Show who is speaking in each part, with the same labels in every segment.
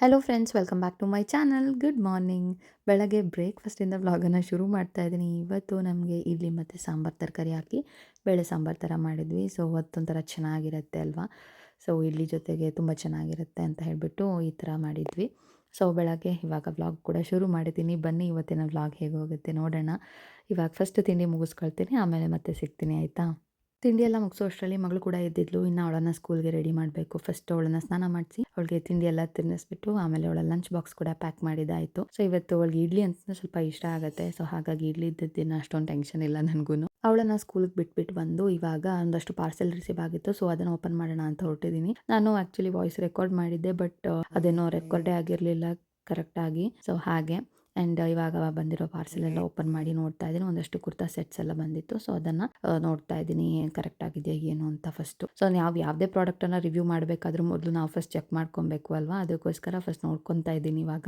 Speaker 1: Hello friends, welcome back to my channel. Good morning. ಬೆಳಗ್ಗೆ ಬ್ರೇಕ್ಫಾಸ್ಟಿಂದ ವ್ಲಾಗನ್ನು ಶುರು ಮಾಡ್ತಾ ಇದ್ದೀನಿ. ಇವತ್ತು ನಮಗೆ ಇಡ್ಲಿ ಮತ್ತು ಸಾಂಬಾರು ತರಕಾರಿ ಹಾಕಿ ಬೇಳೆ ಸಾಂಬಾರು ಥರ ಮಾಡಿದ್ವಿ. ಸೊ ಅವತ್ತೊಂಥರ ಚೆನ್ನಾಗಿರುತ್ತೆ ಅಲ್ವಾ. ಸೊ ಇಡ್ಲಿ ಜೊತೆಗೆ ತುಂಬ ಚೆನ್ನಾಗಿರುತ್ತೆ ಅಂತ ಹೇಳಿಬಿಟ್ಟು ಈ ಥರ ಮಾಡಿದ್ವಿ. ಸೊ ಬೆಳಗ್ಗೆ ಇವಾಗ ವ್ಲಾಗ್ ಕೂಡ ಶುರು ಮಾಡಿದ್ದೀನಿ. ಬನ್ನಿ ಇವತ್ತಿನ ವ್ಲಾಗ್ ಹೇಗೆ ಹೋಗುತ್ತೆ ನೋಡೋಣ. ಇವಾಗ ಫಸ್ಟ್ ತಿಂಡಿ ಮುಗಿಸ್ಕೊಳ್ತೀನಿ, ಆಮೇಲೆ ಮತ್ತೆ ಸಿಗ್ತೀನಿ, ಆಯಿತಾ. ತಿಂಡಿ ಎಲ್ಲ ಮುಗಿಸೋ ಅಷ್ಟರಲ್ಲಿ ಮಗಳು ಕೂಡ ಎದ್ದಿದ್ಲು. ಇನ್ನು ಅವಳನ್ನು ಸ್ಕೂಲ್ಗೆ ರೆಡಿ ಮಾಡಬೇಕು. ಫಸ್ಟ್ ಅವಳನ್ನು ಸ್ನಾನ ಮಾಡಿಸಿ ಅವಳಿಗೆ ತಿಂಡಿ ಎಲ್ಲ ತಿನ್ನಿಸ್ಬಿಟ್ಟು ಆಮೇಲೆ ಅವಳ ಲಂಚ್ ಬಾಕ್ಸ್ ಕೂಡ ಪ್ಯಾಕ್ ಮಾಡಿದ್ದಾಯಿತು. ಸೊ ಇವತ್ತು ಅವಳಿಗೆ ಇಡ್ಲಿ ಅಂತ ಸ್ವಲ್ಪ ಇಷ್ಟ ಆಗುತ್ತೆ. ಸೊ ಹಾಗಾಗಿ ಇಡ್ಲಿ ಇದ್ದಿದ್ದೇನು ಅಷ್ಟೊಂದು ಟೆನ್ಷನ್ ಇಲ್ಲ ನನಗೂ. ಅವಳನ್ನು ಸ್ಕೂಲ್ಗೆ ಬಿಟ್ಬಿಟ್ಟು ಬಂದು ಇವಾಗ ಒಂದಷ್ಟು ಪಾರ್ಸೆಲ್ ರಿಸೀವ್ ಆಗಿತ್ತು. ಸೊ ಅದನ್ನು ಓಪನ್ ಮಾಡೋಣ ಅಂತ ಹೊರಟಿದ್ದೀನಿ. ನಾನು ಆ್ಯಕ್ಚುಲಿ ವಾಯ್ಸ್ ರೆಕಾರ್ಡ್ ಮಾಡಿದ್ದೆ, ಬಟ್ ಅದೇನೋ ರೆಕಾರ್ಡೇ ಆಗಿರಲಿಲ್ಲ ಕರೆಕ್ಟಾಗಿ. ಸೊ ಹಾಗೆ ಇವಾಗ ಬಂದಿರೋ ಪಾರ್ಸೆಲ್ ಎಲ್ಲ ಓಪನ್ ಮಾಡಿ ನೋಡ್ತಾ ಇದ್ದೀನಿ. ಒಂದಷ್ಟು ಕುರ್ತಾ ಸೆಟ್ಸ್ ಎಲ್ಲ ಬಂದಿತ್ತು. ಸೊ ಅದನ್ನು ನೋಡ್ತಾ ಇದ್ದೀನಿ ಕರೆಕ್ಟ್ ಆಗಿದೆಯಾ ಏನು ಅಂತ ಫಸ್ಟು. ಸೊ ನಾವು ಯಾವುದೇ ಪ್ರಾಡಕ್ಟನ್ನು ರಿವ್ಯೂ ಮಾಡಬೇಕಾದ್ರೂ ಮೊದಲು ನಾವು ಫಸ್ಟ್ ಚೆಕ್ ಮಾಡ್ಕೊಬೇಕು ಅಲ್ವಾ. ಅದಕ್ಕೋಸ್ಕರ ಫಸ್ಟ್ ನೋಡ್ಕೊತಾ ಇದ್ದೀನಿ ಇವಾಗ.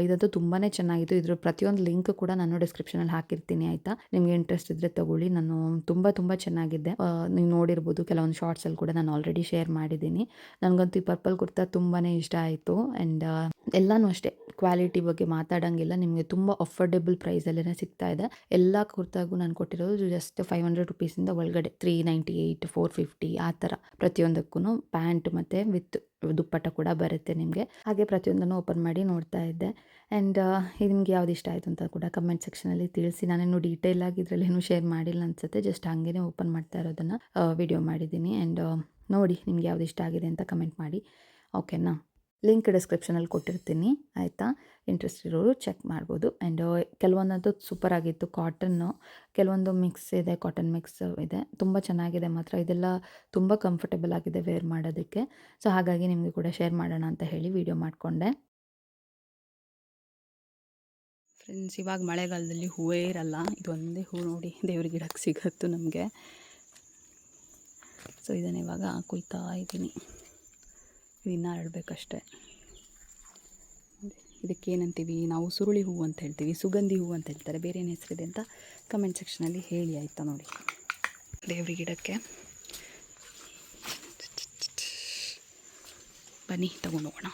Speaker 1: ಇದಂತೂ ತುಂಬಾ ಚೆನ್ನಾಗಿತ್ತು. ಇದ್ರ ಪ್ರತಿಯೊಂದು ಲಿಂಕ್ ಕೂಡ ನಾನು ಡಿಸ್ಕ್ರಿಪ್ಷನಲ್ಲಿ ಹಾಕಿರ್ತೀನಿ, ಆಯಿತಾ. ನಿಮಗೆ ಇಂಟ್ರೆಸ್ಟ್ ಇದ್ದರೆ ತಗೊಳ್ಳಿ. ನಾನು ತುಂಬ ಚೆನ್ನಾಗಿದೆ. ನೀವು ನೋಡಿರ್ಬೋದು, ಕೆಲವೊಂದು ಶಾರ್ಟ್ಸಲ್ಲಿ ಕೂಡ ನಾನು ಆಲ್ರೆಡಿ ಶೇರ್ ಮಾಡಿದ್ದೀನಿ. ನನಗಂತೂ ಈ ಪರ್ಪಲ್ ಕುರ್ತಾ ತುಂಬಾ ಇಷ್ಟ ಆಯಿತು. ಎಲ್ಲನೂ ಅಷ್ಟೇ, ಕ್ವಾಲಿಟಿ ಬಗ್ಗೆ ಮಾತಾಡೋಂಗಿಲ್ಲ. ನಿಮಗೆ ತುಂಬ ಅಫೋರ್ಡೆಬಲ್ ಪ್ರೈಸಲ್ಲೇ ಸಿಗ್ತಾ ಇದೆ. ಎಲ್ಲ ಕುರ್ತಾಗೂ ನಾನು ಕೊಟ್ಟಿರೋದು ಜಸ್ಟ್ 500 ರುಪೀಸಿಂದ ಒಳಗಡೆ 398, 450 ಆ ಥರ ಪ್ರತಿಯೊಂದಕ್ಕೂ. ಪ್ಯಾಂಟ್ ಮತ್ತು ವಿತ್ ದುಪ್ಪಟ್ಟ ಕೂಡ ಬರುತ್ತೆ ನಿಮಗೆ. ಹಾಗೆ ಪ್ರತಿಯೊಂದನ್ನು ಓಪನ್ ಮಾಡಿ ನೋಡ್ತಾ ಇದ್ದೆ. ನಿಮ್ಗೆ ಯಾವ್ದು ಇಷ್ಟ ಆಯಿತು ಅಂತ ಕೂಡ ಕಮೆಂಟ್ ಸೆಕ್ಷನಲ್ಲಿ ತಿಳಿಸಿ. ನಾನೇನು ಡೀಟೇಲಾಗಿ ಇದರಲ್ಲೇನು ಶೇರ್ ಮಾಡಿಲ್ಲ ಅನಿಸುತ್ತೆ. ಜಸ್ಟ್ ಹಾಗೇ ಓಪನ್ ಮಾಡ್ತಾ ಇರೋದನ್ನು ವಿಡಿಯೋ ಮಾಡಿದ್ದೀನಿ. ನೋಡಿ ನಿಮ್ಗೆ ಯಾವ್ದು ಇಷ್ಟ ಆಗಿದೆ ಅಂತ ಕಮೆಂಟ್ ಮಾಡಿ, ಓಕೆನಾ. ಲಿಂಕ್ ಡಿಸ್ಕ್ರಿಪ್ಷನಲ್ಲಿ ಕೊಟ್ಟಿರ್ತೀನಿ, ಆಯಿತಾ. ಇಂಟ್ರೆಸ್ಟ್ ಇರೋರು ಚೆಕ್ ಮಾಡ್ಬೋದು. ಕೆಲವೊಂದಂತೂ ಸೂಪರ್ ಆಗಿತ್ತು. ಕಾಟನ್ನು ಕೆಲವೊಂದು ಮಿಕ್ಸ್ ಇದೆ, ಕಾಟನ್ ಮಿಕ್ಸ್ ಇದೆ. ತುಂಬ ಚೆನ್ನಾಗಿದೆ ಮಾತ್ರ. ಇದೆಲ್ಲ ತುಂಬ ಕಂಫರ್ಟೇಬಲ್ ಆಗಿದೆ ವೇರ್ ಮಾಡೋದಕ್ಕೆ. ಸೊ ಹಾಗಾಗಿ ನಿಮಗೆ ಕೂಡ ಶೇರ್ ಮಾಡೋಣ ಅಂತ ಹೇಳಿ ವಿಡಿಯೋ ಮಾಡಿಕೊಂಡೆ. ಫ್ರೆಂಡ್ಸ್, ಇವಾಗ ಮಳೆಗಾಲದಲ್ಲಿ ಹೂವೇ ಇರಲ್ಲ. ಇದೊಂದೇ ಹೂ ನೋಡಿ ದೇವ್ರ ಗಿಡಕ್ಕೆ ಸಿಗತ್ತು ನಮಗೆ. ಸೊ ಇದನ್ನು ಇವಾಗ ಕುಯ್ತಾ ಇದ್ದೀನಿ. ಇನ್ನೂ ಹರಡಬೇಕಷ್ಟೆ. ಇದಕ್ಕೇನಂತೀವಿ ನಾವು? ಸುರುಳಿ ಹೂವು ಅಂತ ಹೇಳ್ತೀವಿ, ಸುಗಂಧಿ ಹೂವು ಅಂತ ಹೇಳ್ತಾರೆ. ಬೇರೆ ಏನು ಹೆಸರಿದೆ ಅಂತ ಕಮೆಂಟ್ ಸೆಕ್ಷನಲ್ಲಿ ಹೇಳಿ, ಆಯಿತಾ. ನೋಡಿ ದೇವ್ರ ಗಿಡಕ್ಕೆ ಬನ್ನಿ ತಗೊಂಡು ಹೋಗೋಣ.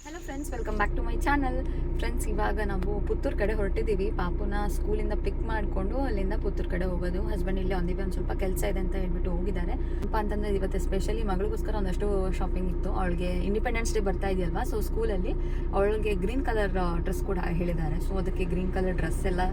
Speaker 1: Hello friends, welcome back to my channel. Friends, ಇವಾಗ ನಾವು ಪುತ್ತೂರು ಕಡೆ ಹೊರಟಿದ್ದೀವಿ. ಪಾಪುನ ಸ್ಕೂಲಿಂದ ಪಿಕ್ ಮಾಡಿಕೊಂಡು ಅಲ್ಲಿಂದ ಪುತ್ತೂರು ಕಡೆ ಹೋಗೋದು. ಹಸ್ಬೆಂಡ್ ಇಲ್ಲಿ ಒಂದು ಸ್ವಲ್ಪ ಕೆಲಸ ಇದೆ ಅಂತ ಹೇಳ್ಬಿಟ್ಟು ಹೋಗಿದ್ದಾರೆ. ಅಂತಂದರೆ ಇವತ್ತು ಸ್ಪೆಷಲಿ ಮಗಳಿಗೋಸ್ಕರ ಒಂದಷ್ಟು ಶಾಪಿಂಗ್ ಇತ್ತು. ಅವಳಿಗೆ ಇಂಡಿಪೆಂಡೆನ್ಸ್ ಡೇ ಬರ್ತಾ ಇದೆಯಲ್ವಾ. ಸೊ ಸ್ಕೂಲಲ್ಲಿ ಅವಳಿಗೆ ಗ್ರೀನ್ ಕಲರ್ ಡ್ರೆಸ್ ಕೂಡ ಹೇಳಿದ್ದಾರೆ. ಸೊ ಅದಕ್ಕೆ ಗ್ರೀನ್ ಕಲರ್ ಡ್ರೆಸ್ ಎಲ್ಲ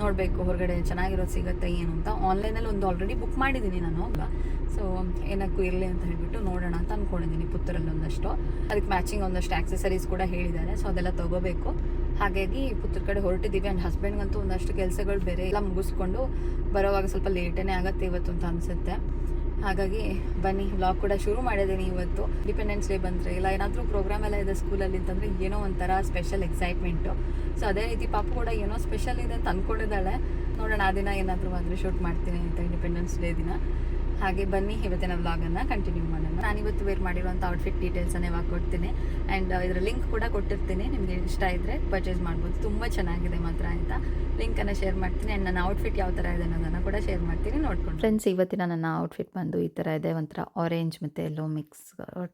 Speaker 1: ನೋಡಬೇಕು, ಹೊರಗಡೆ ಚೆನ್ನಾಗಿರೋದು ಸಿಗುತ್ತೆ ಏನು ಅಂತ. ಆನ್ಲೈನಲ್ಲಿ ಒಂದು ಆಲ್ರೆಡಿ ಬುಕ್ ಮಾಡಿದ್ದೀನಿ ನಾನು. ಸೊ ಏನಕ್ಕೂ ಇರಲಿ ಅಂತ ಹೇಳ್ಬಿಟ್ಟು ನೋಡೋಣ ಅಂತ ಅಂದ್ಕೊಂಡಿದ್ದೀನಿ. ಪುತ್ತೂರಲ್ಲಿ ಒಂದಷ್ಟು ಅದಕ್ಕೆ ಮ್ಯಾಚಿಂಗ್ ಒಂದಷ್ಟು ಆಕ್ಸೆಸರೀಸ್ ಕೂಡ ಹೇಳಿದ್ದಾರೆ. ಸೊ ಅದೆಲ್ಲ ತೊಗೋಬೇಕು. ಹಾಗಾಗಿ ಪುತ್ತೂರು ಕಡೆ ಹೊರಟಿದ್ದೀವಿ. ಆ್ಯಂಡ್ ಹಸ್ಬೆಂಡ್ಗಂತೂ ಒಂದಷ್ಟು ಕೆಲಸಗಳು ಬೇರೆ ಎಲ್ಲ ಮುಗಿಸ್ಕೊಂಡು ಬರೋವಾಗ ಸ್ವಲ್ಪ ಲೇಟೇ ಆಗುತ್ತೆ ಇವತ್ತು ಅಂತ ಅನಿಸುತ್ತೆ. ಹಾಗಾಗಿ ಬನ್ನಿ, ವ್ಲಾಗ್ ಕೂಡ ಶುರು ಮಾಡಿದ್ದೀನಿ. ಇವತ್ತು ಇಂಡಿಪೆಂಡೆನ್ಸ್ ಡೇ ಬಂದರೆ ಇಲ್ಲ ಏನಾದರೂ ಪ್ರೋಗ್ರಾಮ್ ಎಲ್ಲ ಇದೆ ಸ್ಕೂಲಲ್ಲಿ ಅಂತಂದರೆ ಏನೋ ಒಂಥರ ಸ್ಪೆಷಲ್ ಎಕ್ಸೈಟ್ಮೆಂಟು. ಸೊ ಅದೇ ರೀತಿ ಪಾಪು ಕೂಡ ಏನೋ ಸ್ಪೆಷಲ್ ಇದೆ ಅಂತ ಅಂದ್ಕೊಂಡಿದ್ದಾಳೆ. ನೋಡೋಣ ಆ ದಿನ ಏನಾದರೂ ಆದರೆ ಶೂಟ್ ಮಾಡ್ತೀನಿ ಅಂತ ಇಂಡಿಪೆಂಡೆನ್ಸ್ ಡೇ ದಿನ. ಹಾಗೆ ಬನ್ನಿ ಇವತ್ತಿನ ವ್ಲಾಗನ್ನು ಕಂಟಿನ್ಯೂ ಮಾಡೋಣ. ನಾನಿವತ್ತು ವೇರ್ ಮಾಡಿರುವಂಥ ಔಟ್ಫಿಟ್ ಡೀಟೇಲ್ಸನ್ನು ಇವಾಗ ಕೊಡ್ತೀನಿ. ಇದರ ಲಿಂಕ್ ಕೂಡ ಕೊಟ್ಟಿರ್ತೀನಿ. ನಿಮಗೆ ಇಷ್ಟ ಇದ್ದರೆ ಪರ್ಚೇಸ್ ಮಾಡ್ಬೋದು. ತುಂಬ ಚೆನ್ನಾಗಿದೆ ಮಾತ್ರ, ಆಯಿತಾ. ಲಿಂಕನ್ನು ಶೇರ್ ಮಾಡ್ತೀನಿ. ನನ್ನ ಔಟ್ಫಿಟ್ ಯಾವ ಥರ ಇದೆ ಅನ್ನೋದನ್ನು ಕೂಡ ಶೇರ್ ಮಾಡ್ತೀನಿ, ನೋಡ್ಕೊಂಡು. ಫ್ರೆಂಡ್ಸ್, ಇವತ್ತಿನ ನನ್ನ ಔಟ್ಫಿಟ್ ಬಂದು ಈ ಥರ ಇದೆ. ಒಂಥರ ಆರೆಂಜ್ ಮತ್ತು ಎಲ್ಲೋ ಮಿಕ್ಸ್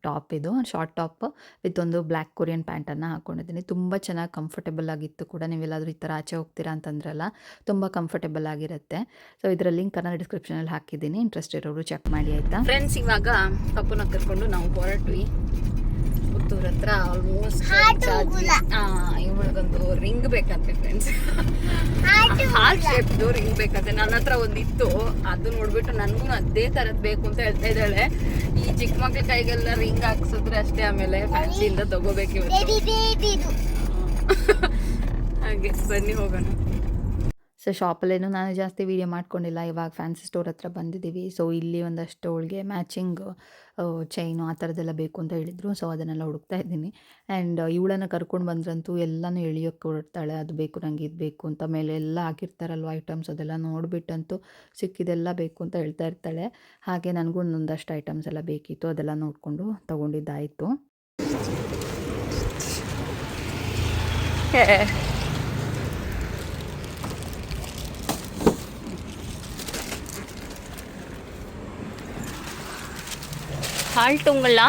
Speaker 1: ಟಾಪ್. ಇದು ಶಾರ್ಟ್ ಟಾಪ್ ವಿತ್ ಒಂದು ಬ್ಲ್ಯಾಕ್ ಕೊರಿಯನ್ ಪ್ಯಾಂಟನ್ನು ಹಾಕ್ಕೊಂಡಿದ್ದೀನಿ. ತುಂಬ ಚೆನ್ನಾಗಿ ಕಂಫರ್ಟೇಬಲ್ ಆಗಿತ್ತು ಕೂಡ. ನೀವೆಲ್ಲಾದರೂ ಈ ಥರ ಆಚೆ ಹೋಗ್ತೀರಾ ಅಂತಂದ್ರಲ್ಲ, ತುಂಬ ಕಂಫರ್ಟೇಬಲ್ ಆಗಿರುತ್ತೆ. ಸೊ ಇದರ ಲಿಂಕನ್ನು ಡಿಸ್ಕ್ರಿಪ್ಷನಲ್ಲಿ ಹಾಕಿದ್ದೀನಿ. ಇಂಟ್ರೆಸ್ಟ್ ಇರೋರು ಚೆಕ್ ಮಾಡಿ, ಆಯಿತಾ. ಫ್ರೆಂಡ್ಸ್, ಇವಾಗ ಪಪ್ಪುನ ಕರ್ಕೊಂಡು ನಾವು ಹೊರಟ್ವಿ ಪುತ್ತೂರು ಹತ್ರ. ಆಲ್ಮೋಸ್ಟ್ ಇವಳಿಗೊಂದು ರಿಂಗ್ ಬೇಕಂತೆ ಫ್ರೆಂಡ್ಸ್. ಹಾರ್ಟ್ ಶೇಪ್ದು ರಿಂಗ್ ಬೇಕಂತೆ. ನನ್ನ ಹತ್ರ ಒಂದಿತ್ತು, ಅದು ನೋಡ್ಬಿಟ್ಟು ನನಗೂ ಅದೇ ಥರದ್ದು ಬೇಕು ಅಂತ ಹೇಳ್ತಾ ಇದ್ದಾಳೆ. ಈ ಚಿಕ್ಕ ಮಕ್ಳ ಕೈಗೆಲ್ಲ ರಿಂಗ್ ಹಾಕ್ಸಿದ್ರೆ ಅಷ್ಟೇ, ಆಮೇಲೆ ಫ್ಯಾನ್ಸಿಯಿಂದ ತಗೋಬೇಕು ಇವತ್ತು. ಹಾಗೆ ಬನ್ನಿ ಹೋಗೋಣ. ಸೊ ಶಾಪಲ್ಲೇನು ನಾನು ಜಾಸ್ತಿ ವೀಡಿಯೋ ಮಾಡ್ಕೊಂಡಿಲ್ಲ. ಇವಾಗ ಫ್ಯಾನ್ಸಿ ಸ್ಟೋರ್ ಹತ್ರ ಬಂದಿದ್ದೀವಿ. ಸೊ ಇಲ್ಲಿ ಒಂದಷ್ಟು ಅವಳಿಗೆ ಮ್ಯಾಚಿಂಗ್ ಚೈನು ಆ ಥರದ್ದೆಲ್ಲ ಬೇಕು ಅಂತ ಹೇಳಿದರು. ಸೊ ಅದನ್ನೆಲ್ಲ ಹುಡುಕ್ತಾ ಇದ್ದೀನಿ. ಇವಳನ್ನು ಕರ್ಕೊಂಡು ಬಂದ್ರಂತೂ ಎಲ್ಲನೂ ಎಳಿಯೋಕ್ಕೆ ಹೊರಡ್ತಾಳೆ. ಅದು ಬೇಕು, ನನಗೆ ಇದು ಬೇಕು ಅಂತ. ಮೇಲೆ ಎಲ್ಲ ಹಾಕಿರ್ತಾರಲ್ವ ಐಟಮ್ಸ್, ಅದೆಲ್ಲ ನೋಡಿಬಿಟ್ಟಂತೂ ಸಿಕ್ಕಿದೆಲ್ಲ ಬೇಕು ಅಂತ ಹೇಳ್ತಾ ಇರ್ತಾಳೆ. ಹಾಗೆ ನನಗೂ ಒಂದಷ್ಟು ಐಟಮ್ಸ್ ಎಲ್ಲ ಬೇಕಿತ್ತು, ಅದೆಲ್ಲ ನೋಡಿಕೊಂಡು ತೊಗೊಂಡಿದ್ದಾಯಿತು. ஹால்ட்டுங்களா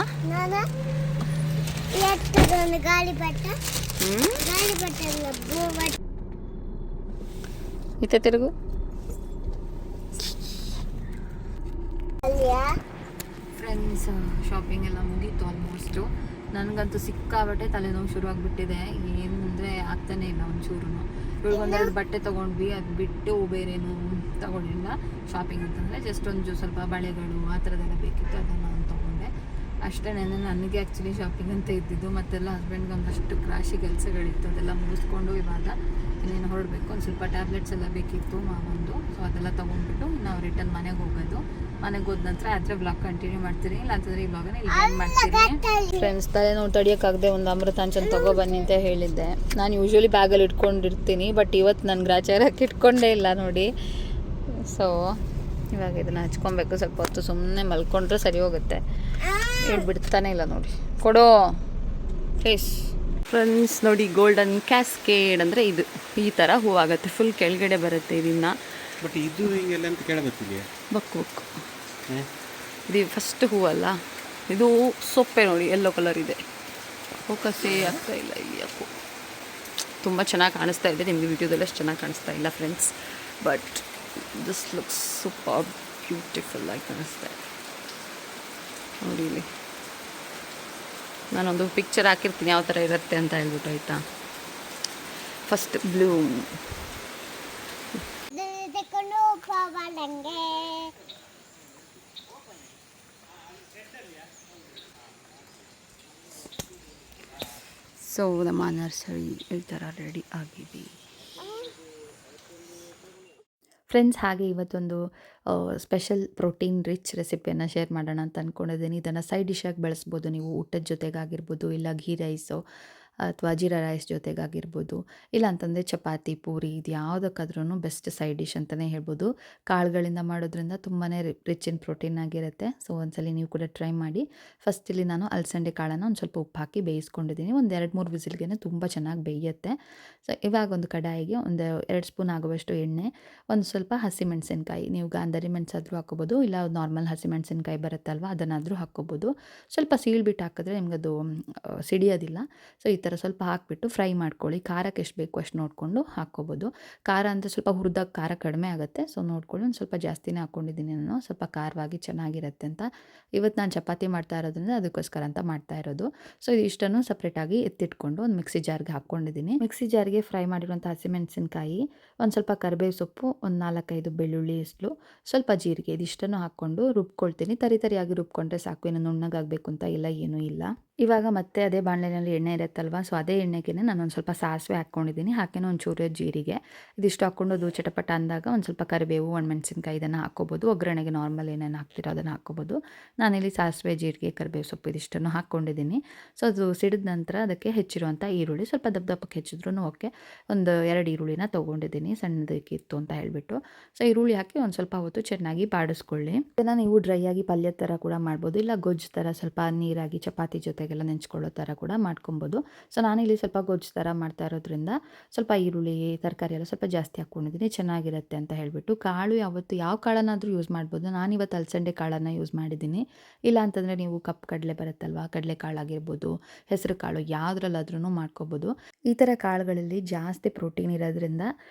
Speaker 1: ಇತ್ತೆ ತಿರುಗು. ಫ್ರೆಂಡ್ಸ್, ಶಾಪಿಂಗ್ ಎಲ್ಲ ಮುಗೀತು ಆಲ್ಮೋಸ್ಟು. ನನಗಂತೂ ಸಿಕ್ಕಾಬಟ್ಟೆ ತಲೆನೋವು ಶುರುವಾಗ್ಬಿಟ್ಟಿದೆ. ಏನಂದರೆ ಆಗ್ತಾನೆ ಇಲ್ಲ ಒಂಚೂರು. ಇವಾಗ ಒಂದೆರಡು ಬಟ್ಟೆ ತೊಗೊಂಡ್ವಿ, ಅದು ಬಿಟ್ಟು ಬೇರೇನು ತೊಗೊಂಡಿಲ್ಲ. ಶಾಪಿಂಗ್ ಅಂತಂದರೆ ಜಸ್ಟ್ ಒಂದು ಸ್ವಲ್ಪ ಬಳೆಗಳು ಆ ಥರದ್ದೆಲ್ಲ ಬೇಕಿತ್ತು, ಅದನ್ನು ನಾನು ತೊಗೊಂಡೆ ಅಷ್ಟೇ. ನನಗೆ ಆ್ಯಕ್ಚುಲಿ ಶಾಪಿಂಗ್ ಅಂತ ಇದ್ದಿದ್ದು. ಮತ್ತೆಲ್ಲ ಹಸ್ಬೆಂಡ್ಗೆ ಒಂದಷ್ಟು ರಾಶಿ ಕೆಲಸಗಳಿತ್ತು, ಅದೆಲ್ಲ ಮುಗಿಸ್ಕೊಂಡು ಇವಾಗ ಇನ್ನೇನು ಹೊರಡಬೇಕು. ಒಂದು ಸ್ವಲ್ಪ ಟ್ಯಾಬ್ಲೆಟ್ಸ್ ಎಲ್ಲ ಬೇಕಿತ್ತು ಮಾವಂದು. ಸೊ ಅದೆಲ್ಲ ತೊಗೊಂಡ್ಬಿಟ್ಟು ನಾವು ರಿಟರ್ನ್ ಮನೆಗೆ ಹೋಗೋದು. ಮನೆಗೆ ಹೋದ ನಂತರ ಆದರೆ ಬ್ಲಾಗ್ ಕಂಟಿನ್ಯೂ ಮಾಡ್ತೀನಿ, ಇಲ್ಲ ಅಂತಂದರೆ ಈ ಬ್ಲಾಗನ್ನ ಇಲ್ಲಿ ಎಂಡ್ ಮಾಡ್ತೀನಿ. ಫ್ರೆಂಡ್ಸ್, ತಲೆನೋವು ತಡಿಯೋಕ್ಕಾಗದೆ ಒಂದು ಅಮೃತಾಂಚನ್ ತೊಗೊಬನ್ನಿ ಅಂತ ಹೇಳಿದ್ದೆ. ನಾನು ಯೂಶ್ವಲಿ ಬ್ಯಾಗಲ್ಲಿ ಇಟ್ಕೊಂಡಿರ್ತೀನಿ, ಬಟ್ ಇವತ್ತು ನಾನು ಗ್ರಾಚಾರಕ್ಕೆ ಇಟ್ಕೊಂಡೇ ಇಲ್ಲ ನೋಡಿ. ಸೊ ಇವಾಗ ಇದನ್ನು ಹಚ್ಕೊಬೇಕು. ಸ್ವಲ್ಪ ಹೊತ್ತು ಸುಮ್ಮನೆ ಮಲ್ಕೊಂಡ್ರೆ ಸರಿ ಹೋಗುತ್ತೆ. ಬಿಡ್ತಾನೆ ಇಲ್ಲ ನೋಡಿ. ಕೊಡೋ ಫೇಸ್. ಫ್ರೆಂಡ್ಸ್ ನೋಡಿ, ಗೋಲ್ಡನ್ ಕ್ಯಾಸ್ಕೇಡ್ ಅಂದರೆ ಇದು ಈ ಥರ ಹೂವಾಗುತ್ತೆ. ಫುಲ್ ಕೆಳಗಡೆ ಬರುತ್ತೆ ಇದನ್ನು.
Speaker 2: ಬಟ್ ಇದು ಹಿಂಗೆಲ್ಲ ಅಂತ ಕೇಳಬೇಕಿದೆ.
Speaker 1: ಬಕ್ಕು ಇದು ಫಸ್ಟ್ ಹೂವಲ್ಲ, ಇದು ಸೊಪ್ಪೆ ನೋಡಿ, ಯೆಲ್ಲೋ ಕಲರ್ ಇದೆ. ಫೋಕಸ್ಸೇ ಆಗ್ತಾ ಇಲ್ಲ ಇಲ್ಲಿ ಯಾಕೋ. ತುಂಬ ಚೆನ್ನಾಗಿ ಕಾಣಿಸ್ತಾ ಇದೆ ನಿಮಗೆ ವಿಡಿಯೋದಲ್ಲ, ಅಷ್ಟು ಚೆನ್ನಾಗಿ ಕಾಣಿಸ್ತಾ ಇಲ್ಲ friends. But this looks super beautiful ಆಗಿ ಕಾಣಿಸ್ತಾ ಇದೆ ನೋಡಿ. ಇಲ್ಲಿ ನಾನೊಂದು ಪಿಕ್ಚರ್ ಹಾಕಿರ್ತೀನಿ ಯಾವ ಥರ ಇರುತ್ತೆ ಅಂತ ಹೇಳ್ಬಿಟ್ಟು, ಆಯಿತಾ. First Bloom. ಸೊ ನಮ್ಮ ನರ್ಸರಿ ಈ ಥರ ರೆಡಿ ಆಗಿದೆ ಫ್ರೆಂಡ್ಸ್. ಹಾಗೆ ಇವತ್ತೊಂದು ಸ್ಪೆಷಲ್ ಪ್ರೋಟೀನ್ ರಿಚ್ ರೆಸಿಪಿಯನ್ನು ಶೇರ್ ಮಾಡೋಣ ಅಂತ ಅಂದ್ಕೊಂಡಿದ್ದೀನಿ. ಇದನ್ನು ಸೈಡ್ ಡಿಶಾಗಿ ಬಳಸ್ಬೋದು ನೀವು, ಊಟದ ಜೊತೆಗಾಗಿರ್ಬೋದು, ಇಲ್ಲ ಘೀ ರೈಸು ಅಥವಾ ಜೀರಾ ರೈಸ್ ಜೊತೆಗಾಗಿರ್ಬೋದು, ಇಲ್ಲ ಅಂತಂದರೆ ಚಪಾತಿ, ಪೂರಿ, ಇದು ಯಾವುದಕ್ಕಾದ್ರೂ ಬೆಸ್ಟ್ ಸೈಡ್ ಡಿಶ್ ಅಂತಲೇ ಹೇಳ್ಬೋದು. ಕಾಳುಗಳಿಂದ ಮಾಡೋದ್ರಿಂದ ತುಂಬಾ ರಿಚ್ ಇನ್ ಪ್ರೋಟೀನ್ ಆಗಿರುತ್ತೆ. ಸೊ ಒಂದ್ಸಲಿ ನೀವು ಕೂಡ ಟ್ರೈ ಮಾಡಿ. ಫಸ್ಟ್ ಇಲ್ಲಿ ನಾನು ಅಲಸಂದೆ ಕಾಳನ್ನು ಒಂದು ಸ್ವಲ್ಪ ಉಪ್ಪು ಹಾಕಿ ಬೇಯಿಸ್ಕೊಂಡಿದ್ದೀನಿ. ಒಂದು 2-3 ವಿಸಿಲ್ಗೆ ತುಂಬ ಚೆನ್ನಾಗಿ ಬೇಯುತ್ತೆ. ಸೊ ಇವಾಗ ಒಂದು ಕಡಾಯಿಗೆ ಒಂದು 2 ಸ್ಪೂನ್ ಆಗುವಷ್ಟು ಎಣ್ಣೆ, ಒಂದು ಸ್ವಲ್ಪ ಹಸಿಮೆಣಸಿನ್ಕಾಯಿ, ನೀವು ಗಾಂಧಾರಿ ಮೆಣಸಾದರೂ ಹಾಕ್ಕೋಬೋದು, ಇಲ್ಲ ನಾರ್ಮಲ್ ಹಸಿಮೆಣಸಿನ್ಕಾಯಿ ಬರುತ್ತಲ್ವ ಅದನ್ನಾದರೂ ಹಾಕ್ಕೋಬೋದು. ಸ್ವಲ್ಪ ಸೀಳ್ಬಿಟ್ಟು ಹಾಕಿದ್ರೆ ನಿಮಗದು ಸಿಡಿಯೋದಿಲ್ಲ. ಸೊ ಈ ಥರ ಸ್ವಲ್ಪ ಹಾಕಿಬಿಟ್ಟು ಫ್ರೈ ಮಾಡ್ಕೊಳ್ಳಿ. ಖಾರಕ್ಕೆ ಎಷ್ಟು ಬೇಕು ಅಷ್ಟು ನೋಡಿಕೊಂಡು ಹಾಕ್ಕೋಬೋದು. ಖಾರ ಅಂದರೆ ಸ್ವಲ್ಪ ಹುರಿದಾಗ ಖಾರ ಕಡಿಮೆ ಆಗುತ್ತೆ. ಸೊ ನೋಡ್ಕೊಳ್ಳಿ, ಒಂದು ಸ್ವಲ್ಪ ಜಾಸ್ತಿನೇ ಹಾಕ್ಕೊಂಡಿದ್ದೀನಿ ನಾನು, ಸ್ವಲ್ಪ ಖಾರವಾಗಿ ಚೆನ್ನಾಗಿರುತ್ತೆ ಅಂತ. ಇವತ್ತು ನಾನು ಚಪಾತಿ ಮಾಡ್ತಾ ಇರೋದ್ರಿಂದ ಅದಕ್ಕೋಸ್ಕರ ಅಂತ ಮಾಡ್ತಾ ಇರೋದು. ಸೊ ಇದಿಷ್ಟನ್ನು ಸಪ್ರೇಟಾಗಿ ಎತ್ತಿಟ್ಕೊಂಡು ಒಂದು ಮಿಕ್ಸಿ ಜಾರ್ಗೆ ಹಾಕ್ಕೊಂಡಿದ್ದೀನಿ. ಮಿಕ್ಸಿ ಜಾರ್ಗೆ ಫ್ರೈ ಮಾಡಿರುವಂಥ ಹಸಿಮೆಣಸಿನ್ಕಾಯಿ, ಒಂದು ಸ್ವಲ್ಪ ಕರಿಬೇವು ಸೊಪ್ಪು, ಒಂದು 4-5 ಬೆಳ್ಳುಳ್ಳಿ ಎಸ್ಲು, ಸ್ವಲ್ಪ ಜೀರಿಗೆ, ಇದಿಷ್ಟನ್ನು ಹಾಕ್ಕೊಂಡು ರುಬ್ಕೊಳ್ತೀನಿ. ತರಿಯಾಗಿ ರುಬ್ಕೊಂಡ್ರೆ ಸಾಕು, ಇನ್ನು ನುಣ್ಣಗಾಗಬೇಕು ಅಂತ ಇಲ್ಲ, ಏನೂ ಇಲ್ಲ. ಇವಾಗ ಮತ್ತೆ ಅದೇ ಬಾಣಲೆಯಲ್ಲಿ ಎಣ್ಣೆ ಇರುತ್ತಲ್ವ, ಸೊ ಅದೇ ಎಣ್ಣೆಗೆ ನಾನೊಂದು ಸ್ವಲ್ಪ ಸಾಸಿವೆ ಹಾಕ್ಕೊಂಡಿದ್ದೀನಿ. ಹಾಕೇನೋ ಒಂಚೂರು ಜೀರಿಗೆ, ಇದಿಷ್ಟು ಹಾಕ್ಕೊಂಡು ಅದು ಚಟಪಟ ಅಂದಾಗ ಒಂದು ಸ್ವಲ್ಪ ಕರಿಬೇವು, ಒಣಮೆಣಸಿನ್ಕಾಯಿ ಇದನ್ನು ಹಾಕ್ಕೋಬೋದು. ಒಗ್ಗರಣೆಗೆ ನಾರ್ಮಲ್ ಏನೇನು ಹಾಕ್ತಿರೋ ಅದನ್ನು ಹಾಕ್ಕೋಬೋದು. ನಾನಿಲ್ಲಿ ಸಾಸಿವೆ, ಜೀರಿಗೆ, ಕರಿಬೇವು ಸೊಪ್ಪು ಇದಿಷ್ಟನ್ನು ಹಾಕ್ಕೊಂಡಿದ್ದೀನಿ. ಸೊ ಅದು ಸಿಡಿದ ನಂತರ ಅದಕ್ಕೆ ಹೆಚ್ಚಿರುವಂಥ ಈರುಳ್ಳಿ, ಸ್ವಲ್ಪ ದಪ್ಪಕ್ಕೆ ಹೆಚ್ಚಿದ್ರೂ ಓಕೆ, ಒಂದು 2 ಈರುಳ್ಳಿನ ತೊಗೊಂಡಿದ್ದೀನಿ, ಸಣ್ಣದಕ್ಕಿತ್ತು ಅಂತ ಹೇಳಿಬಿಟ್ಟು. ಸೊ ಈರುಳ್ಳಿ ಹಾಕಿ ಒಂದು ಸ್ವಲ್ಪ ಹೊತ್ತು ಚೆನ್ನಾಗಿ ಬಾಡಿಸ್ಕೊಳ್ಳಿ. ಇದನ್ನು ನೀವು ಡ್ರೈ ಆಗಿ ಪಲ್ಯದ ಥರ ಕೂಡ ಮಾಡ್ಬೋದು, ಇಲ್ಲ ಗೊಜ್ಜು ಥರ ಸ್ವಲ್ಪ ನೀರಾಗಿ ಚಪಾತಿ ಜೊತೆಗೆಲ್ಲ ನೆಂಚ್ಕೊಳ್ಳೋ ಥರ ಕೂಡ ಮಾಡ್ಕೊಬೋದು. ಸೊ ನಾನಿಲ್ಲಿ ಸ್ವಲ್ಪ ಗೊಜ್ಜು ಥರ ಮಾಡ್ತಾ ಇರೋದ್ರಿಂದ ಸ್ವಲ್ಪ ಈರುಳ್ಳಿ, ತರಕಾರಿ ಎಲ್ಲ ಸ್ವಲ್ಪ ಜಾಸ್ತಿ ಹಾಕ್ಕೊಂಡಿದ್ದೀನಿ, ಚೆನ್ನಾಗಿರುತ್ತೆ ಅಂತ ಹೇಳಿಬಿಟ್ಟು. ಕಾಳು ಯಾವತ್ತು ಯಾವ ಕಾಳನ್ನಾದರೂ ಯೂಸ್ ಮಾಡ್ಬೋದು. ನಾನಿವತ್ತು ಅಲಸಂದೆ ಕಾಳನ್ನು ಯೂಸ್ ಮಾಡಿದ್ದೀನಿ. ಇಲ್ಲ ಅಂತಂದರೆ ನೀವು ಕಪ್ಪು ಕಡಲೆ ಬರುತ್ತಲ್ವ, ಕಡಲೆ ಕಾಳಾಗಿರ್ಬೋದು, ಹೆಸರು ಕಾಳು, ಯಾವುದ್ರಲ್ಲಾದ್ರೂ ಮಾಡ್ಕೋಬೋದು. ಈ ಥರ ಕಾಳುಗಳಲ್ಲಿ ಜಾಸ್ತಿ ಪ್ರೋಟೀನ್ ಇರೋದ್ರಿಂದ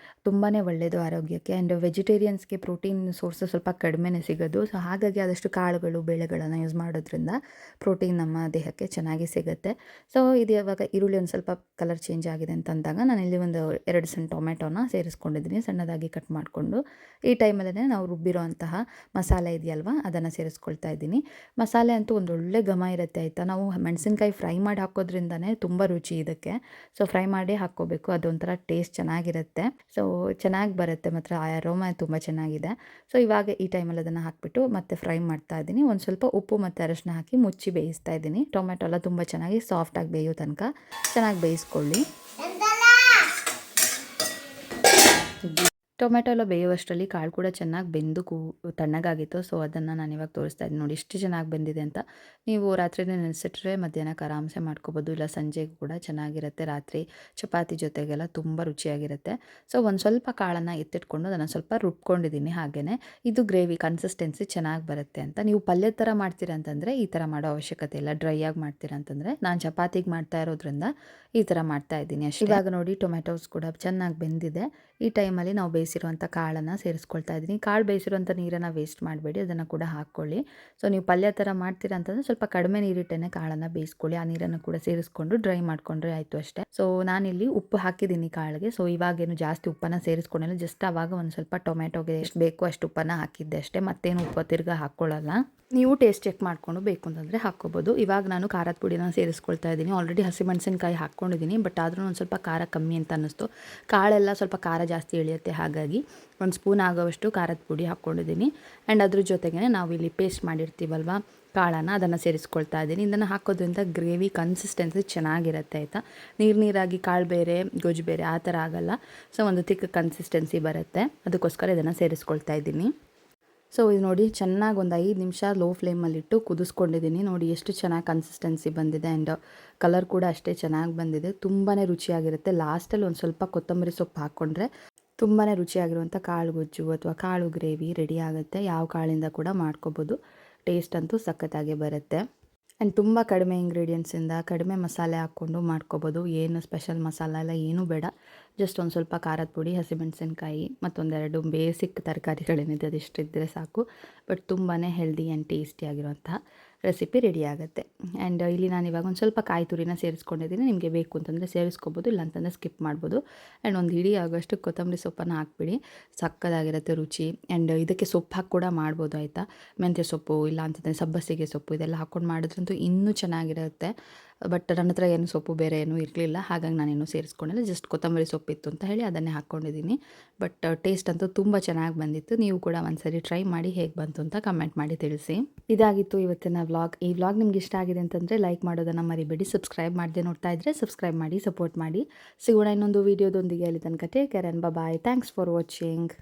Speaker 1: ತುಂಬಾ ಒಳ್ಳೆಯದು ಆರೋಗ್ಯಕ್ಕೆ. ಆ್ಯಂಡ್ ವೆಜಿಟೇರಿಯನ್ಸ್ಗೆ ಪ್ರೋಟೀನ್ ಸೋರ್ಸು ಸ್ವಲ್ಪ ಕಡಿಮೆನೇ ಸಿಗೋದು. ಸೊ ಹಾಗಾಗಿ ಆದಷ್ಟು ಕಾಳುಗಳು, ಬೇಳೆಗಳನ್ನು ಯೂಸ್ ಮಾಡೋದ್ರಿಂದ ಪ್ರೋಟೀನ್ ನಮ್ಮ ದೇಹಕ್ಕೆ ಚೆನ್ನಾಗಿ ಸಿಗುತ್ತೆ. ಸೊ ಇದು ಯಾವಾಗ ಈರುಳ್ಳಿ ಒಂದು ಸ್ವಲ್ಪ ಕಲರ್ ಚೇಂಜ್ ಆಗಿದೆ ಅಂತ ಅಂದಾಗ ನಾನಿಲ್ಲಿ ಒಂದು 2 ಸಣ್ಣ ಟೊಮೆಟೊನ ಸೇರಿಸ್ಕೊಂಡಿದ್ದೀನಿ, ಸಣ್ಣದಾಗಿ ಕಟ್ ಮಾಡಿಕೊಂಡು. ಈ ಟೈಮಲ್ಲೇ ನಾವು ರುಬ್ಬಿರೋ ಅಂತಹ ಮಸಾಲೆ ಇದೆಯಲ್ವ ಅದನ್ನು ಸೇರಿಸ್ಕೊಳ್ತಾ ಇದ್ದೀನಿ. ಮಸಾಲೆ ಅಂತೂ ಒಂದು ಒಳ್ಳೆ ಘಮ ಇರುತ್ತೆ, ಆಯಿತಾ. ನಾವು ಮೆಣಸಿನ್ಕಾಯಿ ಫ್ರೈ ಮಾಡಿ ಹಾಕೋದ್ರಿಂದನೇ ತುಂಬ ರುಚಿ ಇದಕ್ಕೆ. ಸೊ ಫ್ರೈ ಮಾಡಿ ಹಾಕ್ಕೋಬೇಕು, ಅದೊಂಥರ ಟೇಸ್ಟ್ ಚೆನ್ನಾಗಿರುತ್ತೆ. ಸೊ ಚೆನ್ನಾಗಿ ಬರುತ್ತೆ, ಮಾತ್ರ ಆ ಅರೋಮಾ ತುಂಬ ಚೆನ್ನಾಗಿದೆ. ಸೊ ಇವಾಗ ಈ ಟೈಮಲ್ಲಿ ಅದನ್ನು ಹಾಕಿಬಿಟ್ಟು ಮತ್ತೆ ಫ್ರೈ ಮಾಡ್ತಾ ಇದ್ದೀನಿ. ಒಂದು ಸ್ವಲ್ಪ ಉಪ್ಪು ಮತ್ತು ಅರಶಿನ ಹಾಕಿ ಮುಚ್ಚಿ ಬೇಯಿಸ್ತಾ ಇದ್ದೀನಿ. ಟೊಮೆಟೊ ಎಲ್ಲ ತುಂಬ ಚೆನ್ನಾಗಿ ಸಾಫ್ಟಾಗಿ ಬೇಯೋ ತನಕ ಚೆನ್ನಾಗಿ ಬೇಯಿಸ್ಕೊಳ್ಳಿ. ಟೊಮೆಟೊ ಎಲ್ಲ ಬೇಯುವಷ್ಟರಲ್ಲಿ ಕಾಳು ಕೂಡ ಚೆನ್ನಾಗಿ ಬೆಂದು ತಣ್ಣಗಾಗಿತ್ತು. ಸೊ ಅದನ್ನು ನಾನು ಇವಾಗ ತೋರಿಸ್ತಾ ಇದ್ದೀನಿ ನೋಡಿ ಎಷ್ಟು ಚೆನ್ನಾಗಿ ಬೆಂದಿದೆ ಅಂತ. ನೀವು ರಾತ್ರಿನೇ ನೆನೆಸಿಟ್ರೆ ಮಧ್ಯಾಹ್ನಕ್ಕೆ ಆರಾಮ್ಸೆ ಮಾಡ್ಕೋಬೋದು, ಇಲ್ಲ ಸಂಜೆಗೂ ಕೂಡ ಚೆನ್ನಾಗಿರುತ್ತೆ. ರಾತ್ರಿ ಚಪಾತಿ ಜೊತೆಗೆಲ್ಲ ತುಂಬ ರುಚಿಯಾಗಿರುತ್ತೆ. ಸೊ ಒಂದು ಸ್ವಲ್ಪ ಕಾಳನ್ನು ಎತ್ತಿಟ್ಕೊಂಡು ಅದನ್ನು ಸ್ವಲ್ಪ ರುಬ್ಕೊಂಡಿದ್ದೀನಿ ಹಾಗೆಯೇ. ಇದು ಗ್ರೇವಿ ಕನ್ಸಿಸ್ಟೆನ್ಸಿ ಚೆನ್ನಾಗಿ ಬರುತ್ತೆ ಅಂತ. ನೀವು ಪಲ್ಯದ ಥರ ಮಾಡ್ತೀರಾ ಅಂತಂದರೆ ಈ ಥರ ಮಾಡೋ ಅವಶ್ಯಕತೆ ಇಲ್ಲ. ಡ್ರೈ ಆಗಿ ಮಾಡ್ತೀರಾ ಅಂತಂದರೆ ನಾನು ಚಪಾತಿಗೆ ಮಾಡ್ತಾ ಇರೋದ್ರಿಂದ ಈ ಥರ ಮಾಡ್ತಾ ಇದ್ದೀನಿ ಅಷ್ಟೇ. ಇವಾಗ ನೋಡಿ ಟೊಮೆಟೊಸ್ ಕೂಡ ಚೆನ್ನಾಗಿ ಬೆಂದಿದೆ. ಈ ಟೈಮಲ್ಲಿ ನಾವು ಬೇಯಿಸಿರುವಂಥ ಕಾಳನ್ನು ಸೇರಿಸ್ಕೊಳ್ತಾ ಇದ್ದೀನಿ. ಕಾಳು ಬೇಯಿಸಿರುವಂಥ ನೀರನ್ನು ವೇಸ್ಟ್ ಮಾಡಬೇಡಿ, ಅದನ್ನು ಕೂಡ ಹಾಕ್ಕೊಳ್ಳಿ. ಸೊ ನೀವು ಪಲ್ಯ ಥರ ಮಾಡ್ತೀರಾ ಅಂತಂದರೆ ಸ್ವಲ್ಪ ಕಡಿಮೆ ನೀರಿಟ್ಟೇ ಕಾಳನ್ನು ಬೇಯಿಸ್ಕೊಳ್ಳಿ. ಆ ನೀರನ್ನು ಕೂಡ ಸೇರಿಸ್ಕೊಂಡು ಡ್ರೈ ಮಾಡಿಕೊಂಡ್ರೆ ಆಯಿತು ಅಷ್ಟೇ. ಸೊ ನಾನಿಲ್ಲಿ ಉಪ್ಪು ಹಾಕಿದ್ದೀನಿ ಕಾಳಿಗೆ. ಸೊ ಇವಾಗೇನು ಜಾಸ್ತಿ ಉಪ್ಪನ್ನು ಸೇರಿಸ್ಕೊಂಡಿಲ್ಲ, ಜಸ್ಟ್ ಆವಾಗ ಒಂದು ಸ್ವಲ್ಪ ಟೊಮೆಟೊಗೆ ಎಷ್ಟು ಬೇಕೋ ಅಷ್ಟು ಉಪ್ಪನ್ನು ಹಾಕಿದ್ದೆ ಅಷ್ಟೇ. ಮತ್ತೇನು ಉಪ್ಪು ತಿರ್ಗಾ ಹಾಕ್ಕೊಳ್ಳಲ್ಲ. ನೀವು ಟೇಸ್ಟ್ ಚೆಕ್ ಮಾಡಿಕೊಂಡು ಬೇಕು ಅಂತಂದರೆ ಹಾಕ್ಕೋಬೋದು. ಇವಾಗ ನಾನು ಖಾರದ ಪುಡಿನ ಸೇರಿಸ್ಕೊಳ್ತಾ ಇದ್ದೀನಿ. ಆಲ್ರೆಡಿ ಹಸಿಮೆಣಸಿನಕಾಯಿ ಹಾಕ್ಕೊಂಡಿದ್ದೀನಿ, ಬಟ್ ಆದರೂ ಒಂದು ಸ್ವಲ್ಪ ಖಾರ ಕಮ್ಮಿ ಅಂತ ಅನ್ನಿಸ್ತು. ಕಾಳೆಲ್ಲ ಸ್ವಲ್ಪ ಖಾರ ಜಾಸ್ತಿ ಇಳಿಯುತ್ತೆ, ಹಾಗಾಗಿ ಒಂದು ಸ್ಪೂನ್ ಆಗೋವಷ್ಟು ಖಾರದ ಪುಡಿ ಹಾಕ್ಕೊಂಡಿದ್ದೀನಿ. ಆ್ಯಂಡ್ ಅದ್ರ ಜೊತೆಗೇ ನಾವು ಇಲ್ಲಿ ಪೇಸ್ಟ್ ಮಾಡಿರ್ತೀವಲ್ವ ಕಾಳನ್ನು, ಅದನ್ನು ಸೇರಿಸ್ಕೊಳ್ತಾ ಇದ್ದೀನಿ. ಇದನ್ನು ಹಾಕೋದ್ರಿಂದ ಗ್ರೇವಿ ಕನ್ಸಿಸ್ಟೆನ್ಸಿ ಚೆನ್ನಾಗಿರುತ್ತೆ ಆಯಿತಾ. ನೀರಾಗಿ ಕಾಳು ಬೇರೆ ಗೊಜ್ಜು ಬೇರೆ ಆ ಥರ ಆಗಲ್ಲ. ಸೊ ಒಂದು ತಿಕ್ ಕನ್ಸಿಸ್ಟೆನ್ಸಿ ಬರುತ್ತೆ, ಅದಕ್ಕೋಸ್ಕರ ಇದನ್ನು ಸೇರಿಸ್ಕೊಳ್ತಾ ಇದ್ದೀನಿ. ಸೊ ಇದು ನೋಡಿ ಚೆನ್ನಾಗಿ ಒಂದು 5 ನಿಮಿಷ ಲೋ ಫ್ಲೇಮಲ್ಲಿಟ್ಟು ಕುದಿಸ್ಕೊಂಡಿದ್ದೀನಿ. ನೋಡಿ ಎಷ್ಟು ಚೆನ್ನಾಗಿ ಕನ್ಸಿಸ್ಟೆನ್ಸಿ ಬಂದಿದೆ. ಆ್ಯಂಡ್ ಕಲರ್ ಕೂಡ ಅಷ್ಟೇ ಚೆನ್ನಾಗಿ ಬಂದಿದೆ, ತುಂಬಾ ರುಚಿಯಾಗಿರುತ್ತೆ. ಲಾಸ್ಟಲ್ಲಿ ಒಂದು ಸ್ವಲ್ಪ ಕೊತ್ತಂಬರಿ ಸೊಪ್ಪು ಹಾಕ್ಕೊಂಡ್ರೆ ತುಂಬಾ ರುಚಿಯಾಗಿರುವಂಥ ಕಾಳು ಗೊಜ್ಜು ಅಥವಾ ಕಾಳು ಗ್ರೇವಿ ರೆಡಿ ಆಗುತ್ತೆ. ಯಾವ ಕಾಳಿಂದ ಕೂಡ ಮಾಡ್ಕೋಬೋದು. ಟೇಸ್ಟ್ ಅಂತೂ ಸಖತ್ತಾಗೆ ಬರುತ್ತೆ. ಆ್ಯಂಡ್ ತುಂಬ ಕಡಿಮೆ ಇಂಗ್ರೀಡಿಯೆಂಟ್ಸಿಂದ ಕಡಿಮೆ ಮಸಾಲೆ ಹಾಕ್ಕೊಂಡು ಮಾಡ್ಕೋಬೋದು. ಏನು ಸ್ಪೆಷಲ್ ಮಸಾಲ ಎಲ್ಲ ಏನೂ ಬೇಡ. ಜಸ್ಟ್ ಒಂದು ಸ್ವಲ್ಪ ಖಾರದ ಪುಡಿ, ಹಸಿಮೆಣಸಿನ್ಕಾಯಿ ಮತ್ತೊಂದೆರಡು ಬೇಸಿಕ್ ತರಕಾರಿಗಳೇನಿದೆ ಅದಿಷ್ಟಿದ್ದರೆ ಸಾಕು. ಬಟ್ ತುಂಬಾ ಹೆಲ್ದಿ ಆ್ಯಂಡ್ ಟೇಸ್ಟಿಯಾಗಿರುವಂತಹ ರೆಸಿಪಿ ರೆಡಿ ಆಗುತ್ತೆ. ಆ್ಯಂಡ್ ಇಲ್ಲಿ ನಾನು ಇವಾಗ ಒಂದು ಸ್ವಲ್ಪ ಕಾಯಿ ತುರಿನ ಸೇರಿಸ್ಕೊಂಡಿದ್ದೀನಿ. ನಿಮಗೆ ಬೇಕು ಅಂತಂದರೆ ಸೇರಿಸ್ಕೋಬೋದು, ಇಲ್ಲ ಅಂತಂದರೆ ಸ್ಕಿಪ್ ಮಾಡ್ಬೋದು. ಆ್ಯಂಡ್ ಒಂದು ಇಡೀ ಆಗೋಷ್ಟು ಕೊತ್ತಂಬರಿ ಸೊಪ್ಪನ್ನು ಹಾಕ್ಬಿಡಿ, ಸಕ್ಕತ್ತಾಗಿರುತ್ತೆ ರುಚಿ. ಆ್ಯಂಡ್ ಇದಕ್ಕೆ ಸೊಪ್ಪು ಹಾಕಿ ಕೂಡ ಮಾಡ್ಬೋದು ಆಯಿತಾ. ಮೆಂತ್ಯ ಸೊಪ್ಪು ಇಲ್ಲ ಅಂತಂದರೆ ಸಬ್ಬಸಿಗೆ ಸೊಪ್ಪು ಇದೆಲ್ಲ ಹಾಕ್ಕೊಂಡು ಮಾಡಿದ್ರಂತೂ ಇನ್ನೂ ಚೆನ್ನಾಗಿರುತ್ತೆ. ಬಟ್ ನನ್ನ ಹತ್ರ ಏನು ಸೊಪ್ಪು ಬೇರೆ ಏನೂ ಇರಲಿಲ್ಲ, ಹಾಗಾಗಿ ನಾನೇನು ಸೇರಿಸ್ಕೊಂಡಿಲ್ಲ. ಜಸ್ಟ್ ಕೊತ್ತಂಬರಿ ಸೊಪ್ಪಿತ್ತು ಅಂತ ಹೇಳಿ ಅದನ್ನೇ ಹಾಕ್ಕೊಂಡಿದ್ದೀನಿ. ಬಟ್ ಟೇಸ್ಟ್ ಅಂತೂ ತುಂಬ ಚೆನ್ನಾಗಿ ಬಂದಿತ್ತು. ನೀವು ಕೂಡ ಒಂದ್ಸರಿ ಟ್ರೈ ಮಾಡಿ ಹೇಗೆ ಬಂತು ಅಂತ ಕಮೆಂಟ್ ಮಾಡಿ ತಿಳಿಸಿ. ಇದಾಗಿತ್ತು ಇವತ್ತಿನ ವ್ಲಾಗ್. ಈ ವ್ಲಾಗ್ ನಿಮ್ಗೆ ಇಷ್ಟ ಆಗಿದೆ ಅಂತಂದರೆ ಲೈಕ್ ಮಾಡೋದನ್ನು ಮರಿಬೇಡಿ. ಸಬ್ಸ್ಕ್ರೈಬ್ ಮಾಡದೆ ನೋಡ್ತಾ ಇದ್ದರೆ ಸಬ್ಸ್ಕ್ರೈಬ್ ಮಾಡಿ, ಸಪೋರ್ಟ್ ಮಾಡಿ. ಸಿಗೋಣ ಇನ್ನೊಂದು ವೀಡಿಯೋದೊಂದಿಗೆ. ಅಲ್ಲಿ ತನಕ take care and bye. Thanks for watching.